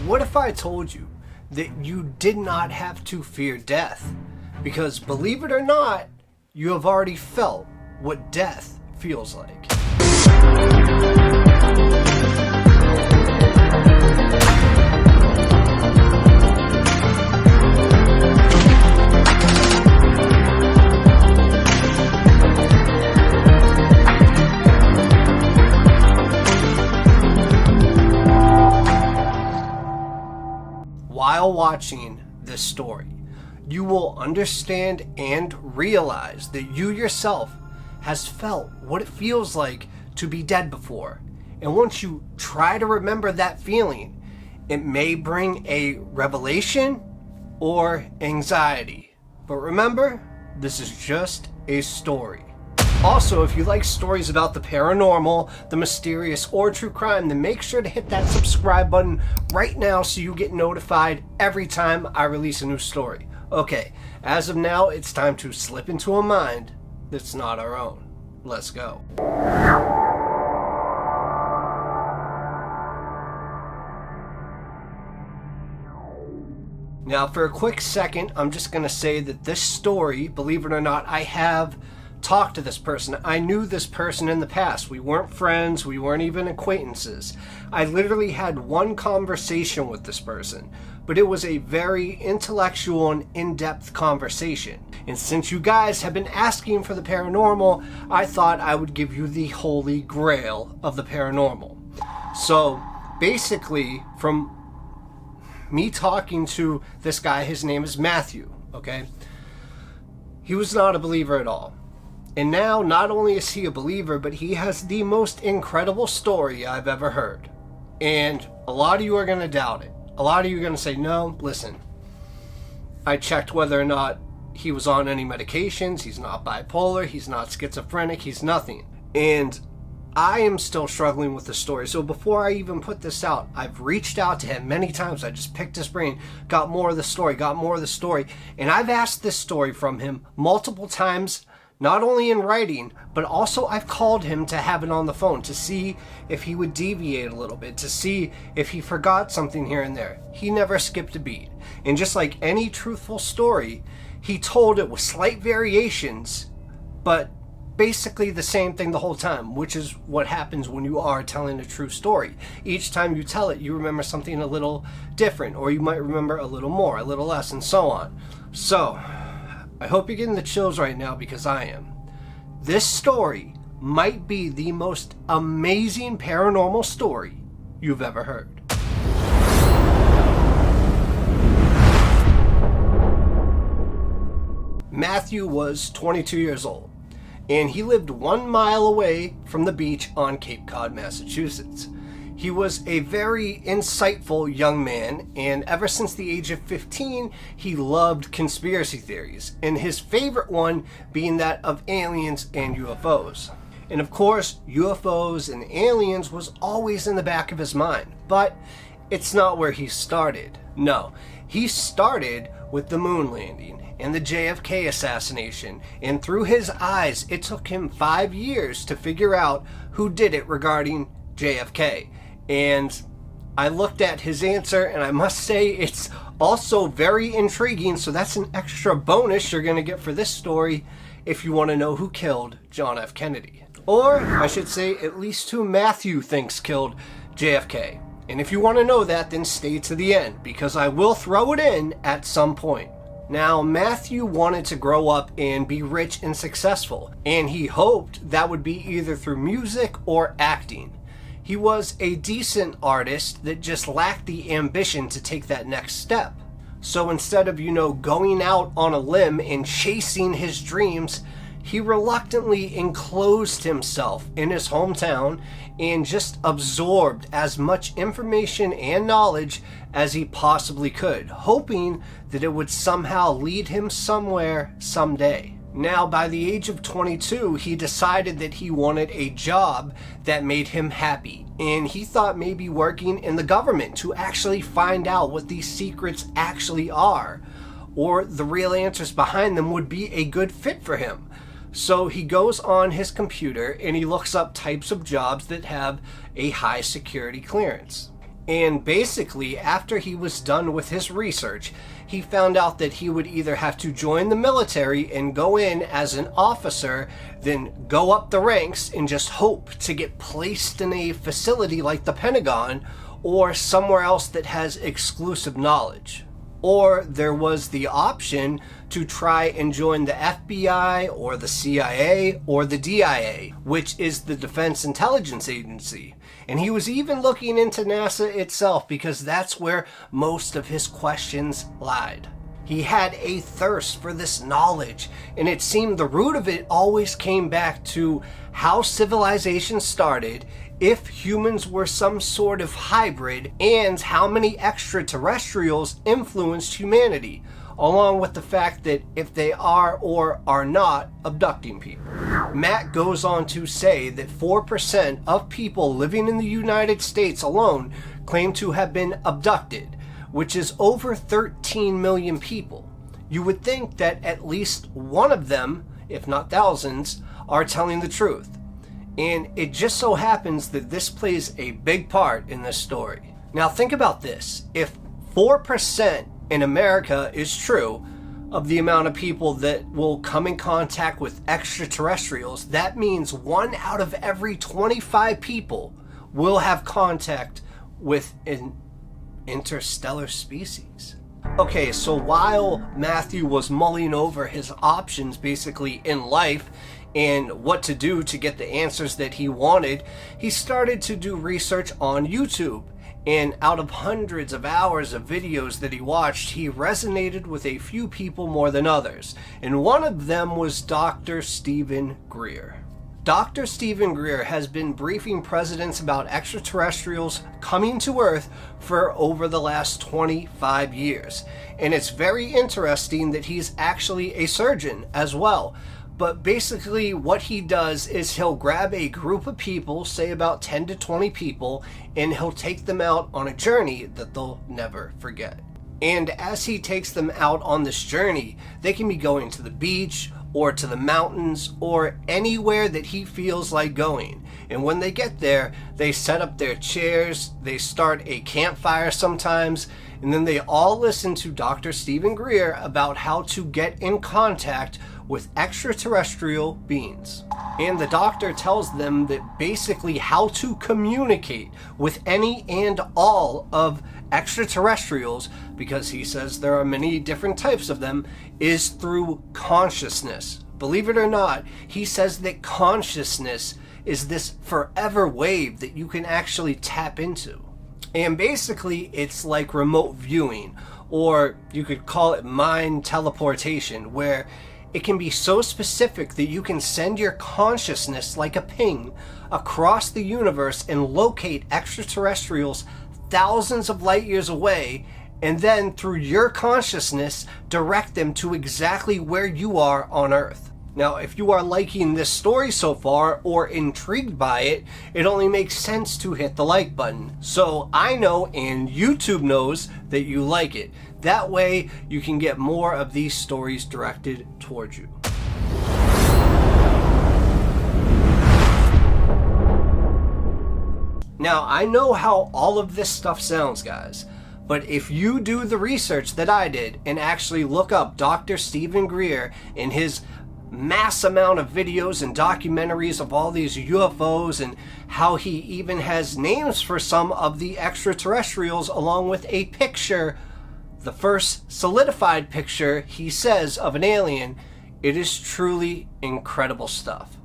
What if I told you that you did not have to fear death? Because believe it or not, you have already felt what death feels like. While watching this story, you will understand and realize that you yourself has felt what it feels like to be dead before. And once you try to remember that feeling, it may bring a revelation or anxiety. But remember, this is just a story. Also, if you like stories about the paranormal, the mysterious, or true crime, then make sure to hit that subscribe button right now so you get notified every time I release a new story. Okay, as of now, it's time to slip into a mind that's not our own. Let's go. Now, for a quick second, I'm just going to say that this story, believe it or not, I have talked to this person. I knew this person in the past. We weren't friends. We weren't even acquaintances. I literally had one conversation with this person, but it was a very intellectual and in-depth conversation. And since you guys have been asking for the paranormal, I thought I would give you the holy grail of the paranormal. So basically, from me talking to this guy, his name is Matthew, okay? He was not a believer at all. And now, not only is he a believer, but he has the most incredible story I've ever heard. And a lot of you are going to doubt it. A lot of you are going to say, no, listen, I checked whether or not he was on any medications. He's not bipolar. He's not schizophrenic. He's nothing. And I am still struggling with the story. So before I even put this out, I've reached out to him many times. I just picked his brain, got more of the story. And I've asked this story from him multiple times, not only in writing, but also I've called him to have it on the phone to see if he would deviate a little bit, to see if he forgot something here and there. He never skipped a beat. And just like any truthful story, he told it with slight variations, but basically the same thing the whole time, which is what happens when you are telling a true story. Each time you tell it, you remember something a little different, or you might remember a little more, a little less, and so on. So I hope you're getting the chills right now, because I am. This story might be the most amazing paranormal story you've ever heard. Matthew was 22 years old, and he lived 1 mile away from the beach on Cape Cod, Massachusetts. He was a very insightful young man, and ever since the age of 15, he loved conspiracy theories, and his favorite one being that of aliens and UFOs. And of course, UFOs and aliens was always in the back of his mind, but it's not where he started. No, he started with the moon landing and the JFK assassination, and through his eyes, it took him 5 years to figure out who did it regarding JFK. And I looked at his answer, and I must say it's also very intriguing, so that's an extra bonus you're going to get for this story if you want to know who killed John F. Kennedy. Or, I should say, at least who Matthew thinks killed JFK. And if you want to know that, then stay to the end, because I will throw it in at some point. Now, Matthew wanted to grow up and be rich and successful, and he hoped that would be either through music or acting. He was a decent artist that just lacked the ambition to take that next step. So instead of, going out on a limb and chasing his dreams, he reluctantly enclosed himself in his hometown and just absorbed as much information and knowledge as he possibly could, hoping that it would somehow lead him somewhere someday. Now, by the age of 22, he decided that he wanted a job that made him happy. And he thought maybe working in the government to actually find out what these secrets actually are, or the real answers behind them, would be a good fit for him. So he goes on his computer and he looks up types of jobs that have a high security clearance. And basically, after he was done with his research, he found out that he would either have to join the military and go in as an officer, then go up the ranks and just hope to get placed in a facility like the Pentagon or somewhere else that has exclusive knowledge. Or there was the option to try and join the FBI or the CIA or the DIA, which is the Defense Intelligence Agency. And he was even looking into NASA itself because that's where most of his questions lied. He had a thirst for this knowledge, and it seemed the root of it always came back to how civilization started, if humans were some sort of hybrid, and how many extraterrestrials influenced humanity, along with the fact that if they are or are not abducting people. Matt goes on to say that 4% of people living in the United States alone claim to have been abducted, which is over 13 million people. You would think that at least one of them, if not thousands, are telling the truth. And it just so happens that this plays a big part in this story. Now think about this. If 4% in America is true of the amount of people that will come in contact with extraterrestrials, that means 1 out of every 25 people will have contact with an interstellar species. Okay, so while Matthew was mulling over his options basically in life and what to do to get the answers that he wanted, he started to do research on YouTube. And out of hundreds of hours of videos that he watched, he resonated with a few people more than others. And one of them was Dr. Stephen Greer. Dr. Stephen Greer has been briefing presidents about extraterrestrials coming to Earth for over the last 25 years. And it's very interesting that he's actually a surgeon as well. But basically what he does is he'll grab a group of people, say about 10 to 20 people, and he'll take them out on a journey that they'll never forget. And as he takes them out on this journey, they can be going to the beach or to the mountains or anywhere that he feels like going. And when they get there, they set up their chairs, they start a campfire sometimes, and then they all listen to Dr. Stephen Greer about how to get in contact with extraterrestrial beings. And the doctor tells them that basically how to communicate with any and all of extraterrestrials, because he says there are many different types of them, is through consciousness. Believe it or not, he says that consciousness is this forever wave that you can actually tap into. And basically it's like remote viewing, or you could call it mind teleportation, where it can be so specific that you can send your consciousness like a ping across the universe and locate extraterrestrials thousands of light years away, and then through your consciousness direct them to exactly where you are on Earth. Now, if you are liking this story so far or intrigued by it, it only makes sense to hit the like button. So I know and YouTube knows that you like it. That way you can get more of these stories directed towards you. Now, I know how all of this stuff sounds, guys, but if you do the research that I did and actually look up Dr. Stephen Greer and his mass amount of videos and documentaries of all these UFOs and how he even has names for some of the extraterrestrials, along with a picture, the first solidified picture, he says, of an alien, it is truly incredible stuff.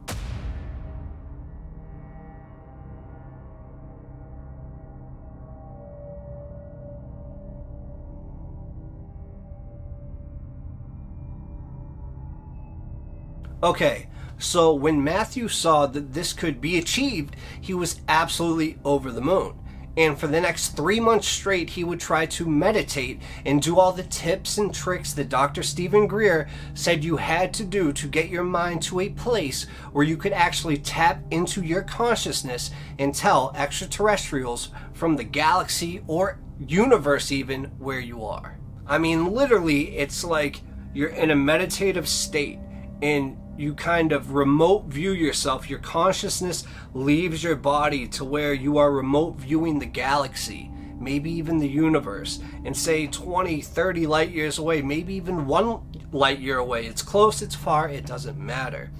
Okay, so when Matthew saw that this could be achieved, he was absolutely over the moon. And for the next 3 months straight, he would try to meditate and do all the tips and tricks that Dr. Stephen Greer said you had to do to get your mind to a place where you could actually tap into your consciousness and tell extraterrestrials from the galaxy or universe even where you are. I mean, literally, it's like you're in a meditative state and you kind of remote view yourself. Your consciousness leaves your body to where you are remote viewing the galaxy. maybe even the universe, and say 20, 30 light years away, maybe even 1 light year away. It's close, it's far, it doesn't matter.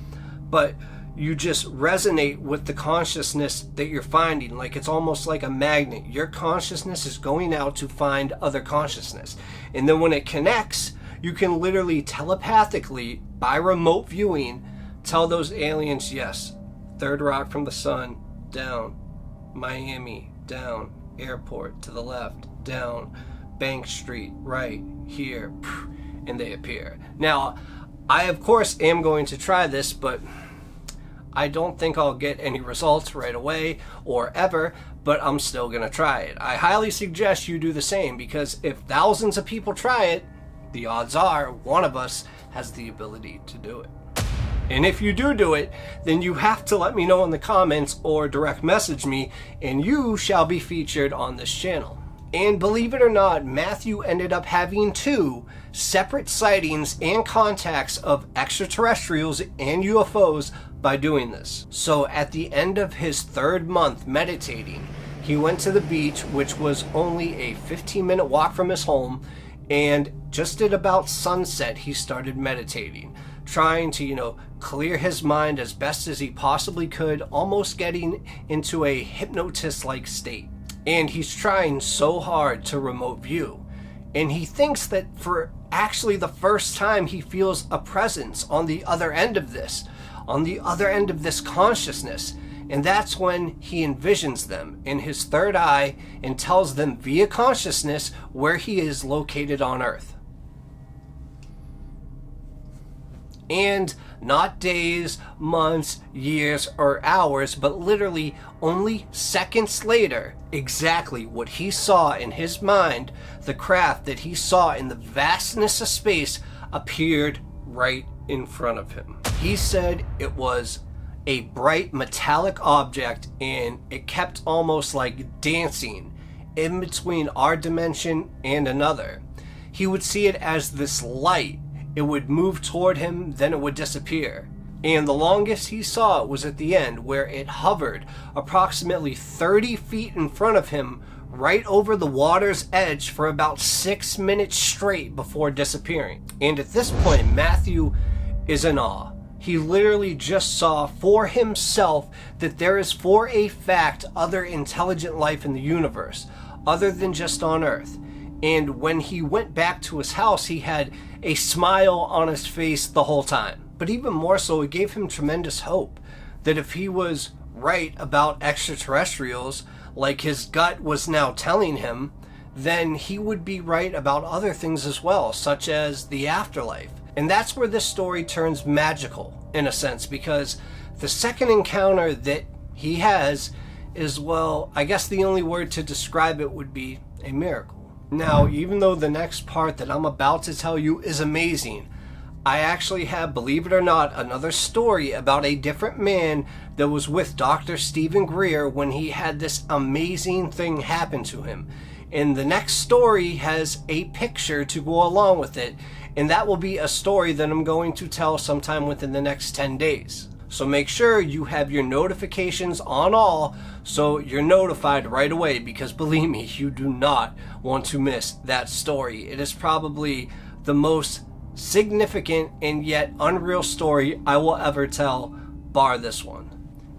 But you just resonate with the consciousness that you're finding. Like it's almost like a magnet. Your consciousness is going out to find other consciousness. And then when it connects, you can literally telepathically, by remote viewing, tell those aliens, yes, third rock from the sun, down, Miami, down, airport, to the left, down, Bank Street, right, here, and they appear. Now, I of course am going to try this, but I don't think I'll get any results right away or ever, but I'm still going to try it. I highly suggest you do the same, because if thousands of people try it, the odds are one of us has the ability to do it. And if you do it, then you have to let me know in the comments or direct message me, and you shall be featured on this channel. And believe it or not, Matthew ended up having 2 separate sightings and contacts of extraterrestrials and UFOs by doing this. So at the end of his 3rd month meditating, he went to the beach, which was only a 15-minute walk from his home, and just at about sunset, he started meditating, trying to, clear his mind as best as he possibly could, almost getting into a hypnotist-like state. And he's trying so hard to remote view. And he thinks that for actually the first time he feels a presence on the other end of this, consciousness. And that's when he envisions them in his third eye and tells them via consciousness where he is located on Earth. And not days, months, years, or hours, but literally only seconds later, exactly what he saw in his mind, the craft that he saw in the vastness of space, appeared right in front of him. He said it was a bright metallic object, and it kept almost like dancing in between our dimension and another. He would see it as this light. It would move toward him, then it would disappear. And the longest he saw it was at the end, where it hovered approximately 30 feet in front of him, right over the water's edge for about 6 minutes straight before disappearing. And at this point, Matthew is in awe. He literally just saw for himself that there is for a fact other intelligent life in the universe, other than just on Earth. And when he went back to his house, he had a smile on his face the whole time. But even more so, it gave him tremendous hope that if he was right about extraterrestrials, like his gut was now telling him, then he would be right about other things as well, such as the afterlife. And that's where this story turns magical, in a sense, because the second encounter that he has is, well, I guess the only word to describe it would be a miracle. Now, even though the next part that I'm about to tell you is amazing, I actually have, believe it or not, another story about a different man that was with Dr. Stephen Greer when he had this amazing thing happen to him. And the next story has a picture to go along with it, and that will be a story that I'm going to tell sometime within the next 10 days. So make sure you have your notifications on all so you're notified right away, because believe me, you do not want to miss that story. It is probably the most significant and yet unreal story I will ever tell, bar this one.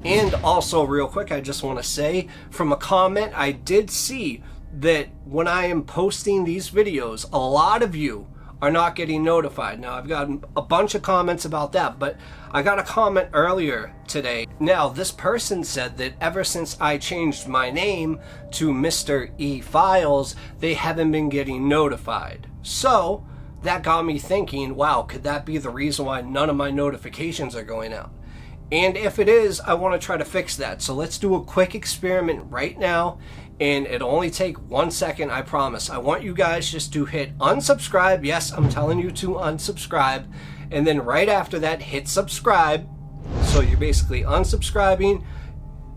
And also, real quick, I just want to say, from a comment, I did see that when I am posting these videos, a lot of you are not getting notified. Now, I've gotten a bunch of comments about that, but I got a comment earlier today. Now, this person said that ever since I changed my name to Mr. E Files, they haven't been getting notified. So that got me thinking, wow, could that be the reason why none of my notifications are going out? And if it is, I want to try to fix that. So let's do a quick experiment right now, and it'll only take 1 second, I promise. I want you guys just to hit unsubscribe. Yes, I'm telling you to unsubscribe. And then right after that, hit subscribe. So you're basically unsubscribing,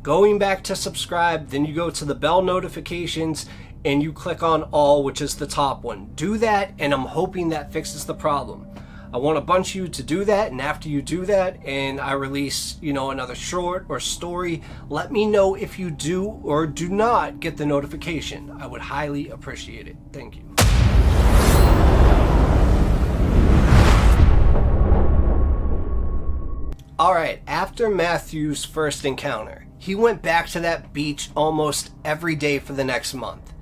going back to subscribe, then you go to the bell notifications, and you click on all, which is the top one. Do that, and I'm hoping that fixes the problem. I want a bunch of you to do that, and after you do that and I release, another short or story, let me know if you do or do not get the notification. I would highly appreciate it. Thank you. Alright, after Matthew's first encounter, he went back to that beach almost every day for the next month.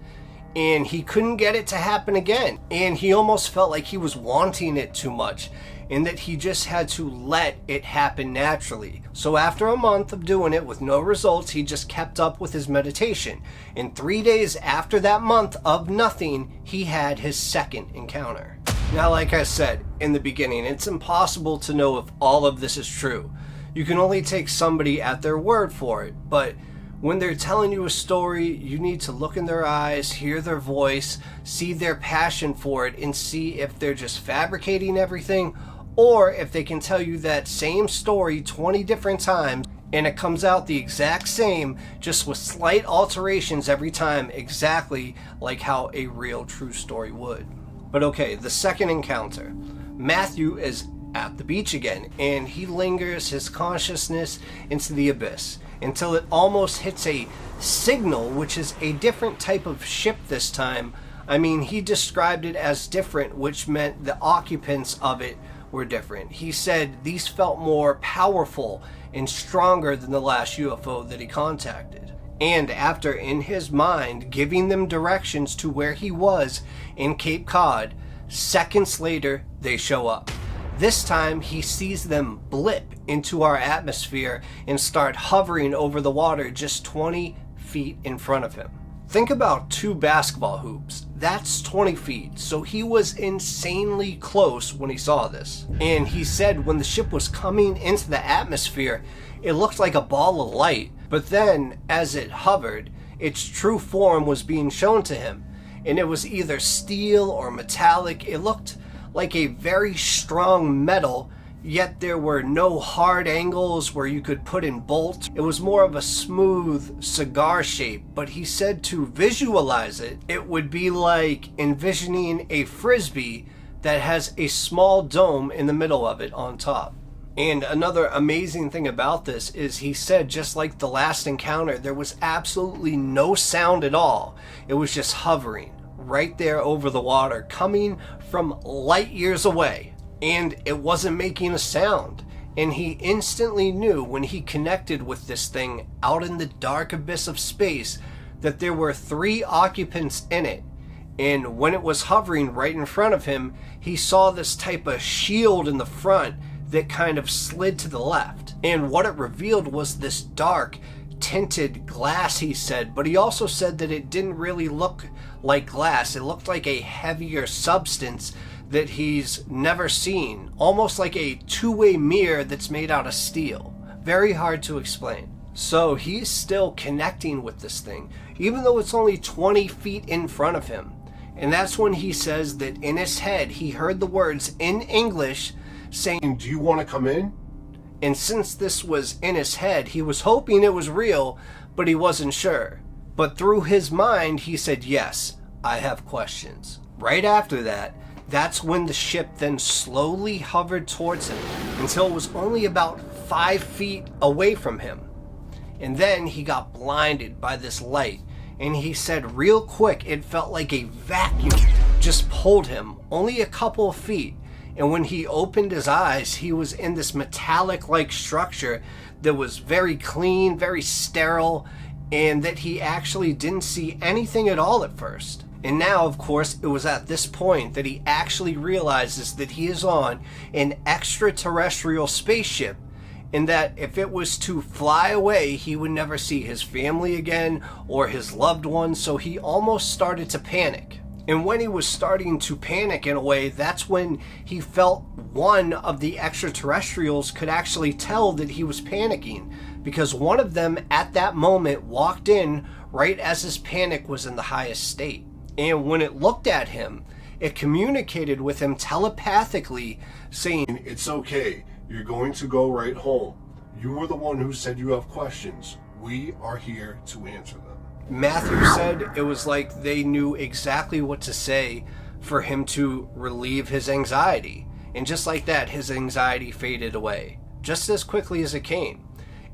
And he couldn't get it to happen again. And he almost felt like he was wanting it too much, and that he just had to let it happen naturally. So after a month of doing it with no results, he just kept up with his meditation. And 3 days after that month of nothing, he had his second encounter. Now, like I said in the beginning, it's impossible to know if all of this is true. You can only take somebody at their word for it, but when they're telling you a story, you need to look in their eyes, hear their voice, see their passion for it, and see if they're just fabricating everything, or if they can tell you that same story 20 different times and it comes out the exact same, just with slight alterations every time, exactly like how a real true story would. But okay, the second encounter. Matthew is at the beach again, and he lingers his consciousness into the abyss until it almost hits a signal, which is a different type of ship this time. I mean, he described it as different, which meant the occupants of it were different. He said these felt more powerful and stronger than the last UFO that he contacted. And after, in his mind, giving them directions to where he was in Cape Cod, seconds later, they show up. This time, he sees them blip into our atmosphere and start hovering over the water just 20 feet in front of him. Think about 2 basketball hoops. That's 20 feet, so he was insanely close when he saw this. And he said when the ship was coming into the atmosphere, it looked like a ball of light, but then as it hovered, its true form was being shown to him, and it was either steel or metallic. It looked like a very strong metal, yet there were no hard angles where you could put in bolts. It was more of a smooth cigar shape, but he said to visualize it, it would be like envisioning a frisbee that has a small dome in the middle of it on top. And another amazing thing about this is he said, just like the last encounter, there was absolutely no sound at all. It was just hovering right there over the water, coming from light years away. And it wasn't making a sound. And he instantly knew when he connected with this thing out in the dark abyss of space that there were 3 occupants in it. And when it was hovering right in front of him, he saw this type of shield in the front that kind of slid to the left. And what it revealed was this dark tinted glass, he said, but he also said that it didn't really look like glass. It looked like a heavier substance that he's never seen, almost like a two-way mirror that's made out of steel. Very hard to explain. So he's still connecting with this thing, even though it's only 20 feet in front of him. And that's when he says that in his head he heard the words in English saying, "Do you want to come in?" And since this was in his head, he was hoping it was real, but he wasn't sure. But through his mind, he said, "Yes, I have questions." Right after that, that's when the ship then slowly hovered towards him until it was only about 5 feet away from him. And then he got blinded by this light. And he said real quick, it felt like a vacuum just pulled him only a couple of feet. And when he opened his eyes, he was in this metallic-like structure that was very clean, very sterile, and that he actually didn't see anything at all at first. And now, of course, it was at this point that he actually realizes that he is on an extraterrestrial spaceship, and that if it was to fly away, he would never see his family again or his loved ones, so he almost started to panic. And when he was starting to panic in a way, that's when he felt one of the extraterrestrials could actually tell that he was panicking, because one of them at that moment walked in right as his panic was in the highest state. And when it looked at him, it communicated with him telepathically, saying, "It's okay. You're going to go right home. You were the one who said you have questions. We are here to answer them." Matthew said it was like they knew exactly what to say for him to relieve his anxiety. And just like that, his anxiety faded away, just as quickly as it came.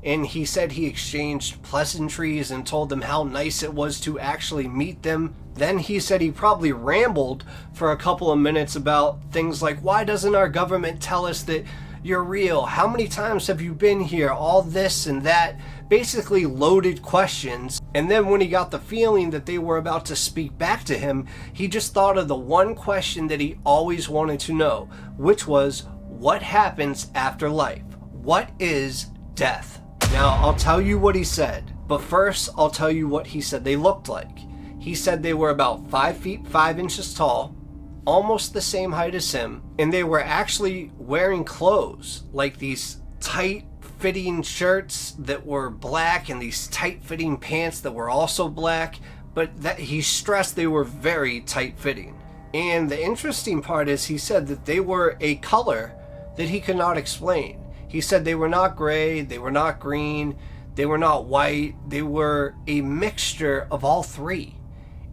And he said he exchanged pleasantries and told them how nice it was to actually meet them. Then he said he probably rambled for a couple of minutes about things like, why doesn't our government tell us that you're real? How many times have you been here? All this and that. Basically loaded questions. And then when he got the feeling that they were about to speak back to him, he just thought of the one question that he always wanted to know, which was, what happens after life? What is death? Now, I'll tell you what he said, but first I'll tell you what he said they looked like. He said they were about 5 feet 5 inches tall, almost the same height as him, and they were actually wearing clothes, like these tight-fitting shirts that were black and these tight-fitting pants that were also black, but that he stressed they were very tight-fitting. And the interesting part is he said that they were a color that he could not explain. He said they were not gray, they were not green, they were not white, they were a mixture of all three.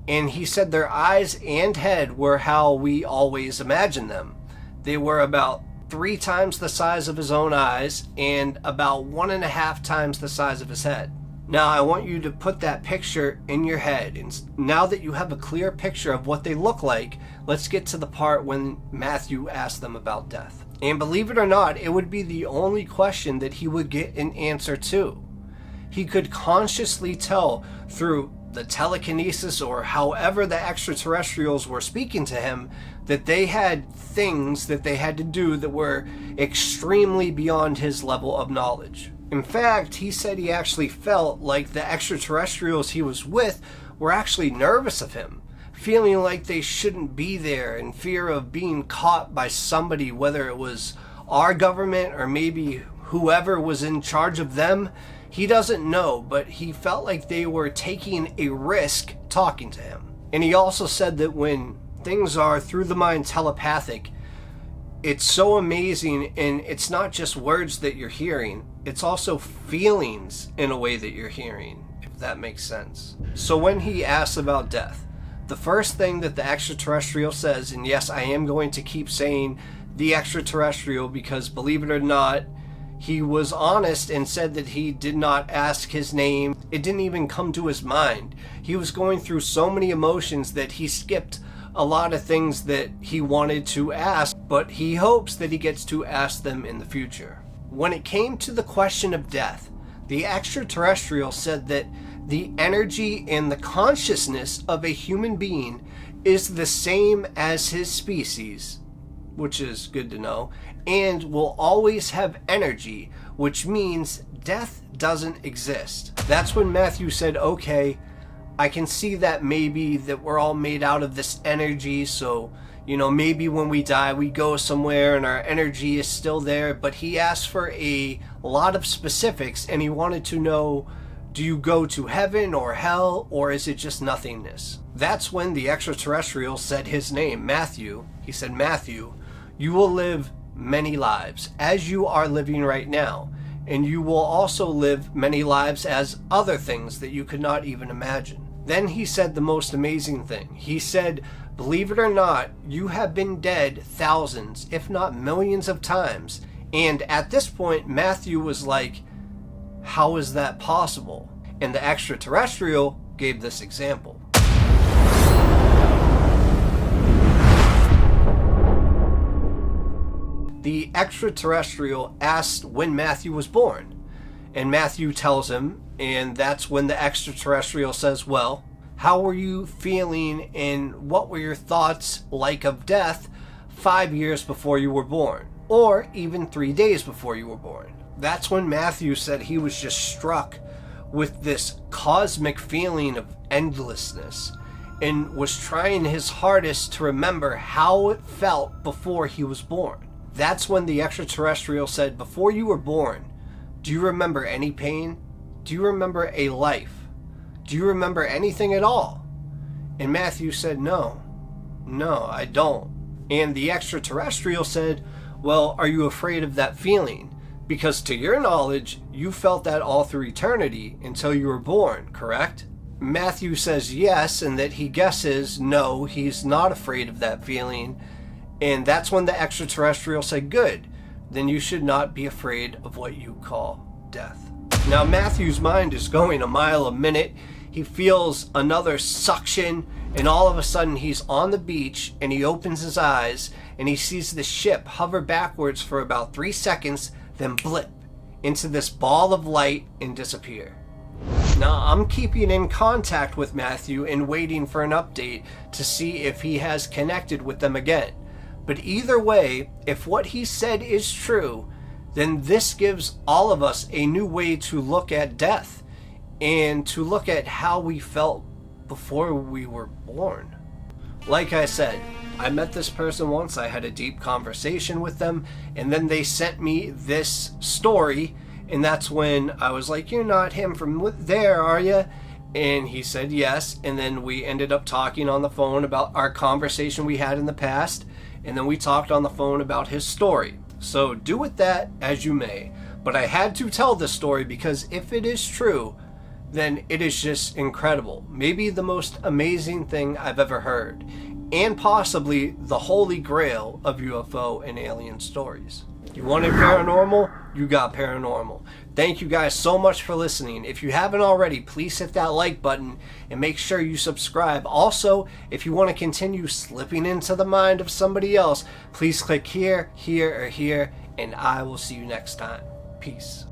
And he said their eyes and head were how we always imagine them. They were about 3 times the size of his own eyes and about 1.5 times the size of his head. Now I want you to put that picture in your head, and now that you have a clear picture of what they look like, let's get to the part when Matthew asked them about death. And believe it or not, it would be the only question that he would get an answer to. He could consciously tell through the telekinesis or however the extraterrestrials were speaking to him that they had things that they had to do that were extremely beyond his level of knowledge. In fact, he said he actually felt like the extraterrestrials he was with were actually nervous of him, feeling like they shouldn't be there, in fear of being caught by somebody, whether it was our government or maybe whoever was in charge of them. He doesn't know, but he felt like they were taking a risk talking to him. And he also said that when things are through the mind telepathic, it's so amazing, and it's not just words that you're hearing, it's also feelings in a way that you're hearing, if that makes sense. So when he asks about death, the first thing that the extraterrestrial says, and yes, I am going to keep saying the extraterrestrial because believe it or not, he was honest and said that he did not ask his name. It didn't even come to his mind. He was going through so many emotions that he skipped a lot of things that he wanted to ask, but he hopes that he gets to ask them in the future. When it came to the question of death, the extraterrestrial said that the energy and the consciousness of a human being is the same as his species, which is good to know, and will always have energy, which means death doesn't exist. That's when Matthew said, okay, I can see that maybe that we're all made out of this energy, so, maybe when we die, we go somewhere and our energy is still there. But he asked for a lot of specifics, and he wanted to know, do you go to heaven or hell, or is it just nothingness? That's when the extraterrestrial said his name, Matthew. He said, Matthew, you will live many lives, as you are living right now, and you will also live many lives as other things that you could not even imagine. Then he said the most amazing thing. He said, believe it or not, you have been dead thousands, if not millions of times. And at this point, Matthew was like, how is that possible? And the extraterrestrial gave this example. The extraterrestrial asked when Matthew was born, and Matthew tells him, and that's when the extraterrestrial says, well, how were you feeling and what were your thoughts like of death 5 years before you were born, or even 3 days before you were born? That's when Matthew said he was just struck with this cosmic feeling of endlessness and was trying his hardest to remember how it felt before he was born. That's when the extraterrestrial said, before you were born, do you remember any pain? Do you remember a life? Do you remember anything at all? And Matthew said, no, I don't. And the extraterrestrial said, well, are you afraid of that feeling? Because to your knowledge, you felt that all through eternity until you were born, correct? Matthew says yes, and that he guesses no, he's not afraid of that feeling. And that's when the extraterrestrial said, good, then you should not be afraid of what you call death. Now Matthew's mind is going a mile a minute. He feels another suction, and all of a sudden he's on the beach, and he opens his eyes and he sees the ship hover backwards for about 3 seconds, then blip into this ball of light and disappear. Now I'm keeping in contact with Matthew and waiting for an update to see if he has connected with them again. But either way, if what he said is true, then this gives all of us a new way to look at death and to look at how we felt before we were born. Like I said, I met this person once, I had a deep conversation with them, and then they sent me this story, and that's when I was like, you're not him from there, are you? And he said yes, and then we ended up talking on the phone about our conversation we had in the past, and then we talked on the phone about his story. So do with that as you may, but I had to tell this story because if it is true, then it is just incredible. Maybe the most amazing thing I've ever heard, and possibly the holy grail of UFO and alien stories. You wanted paranormal? You got paranormal. Thank you guys so much for listening. If you haven't already, please hit that like button and make sure you subscribe. Also, if you want to continue slipping into the mind of somebody else, please click here, here, or here, and I will see you next time. Peace.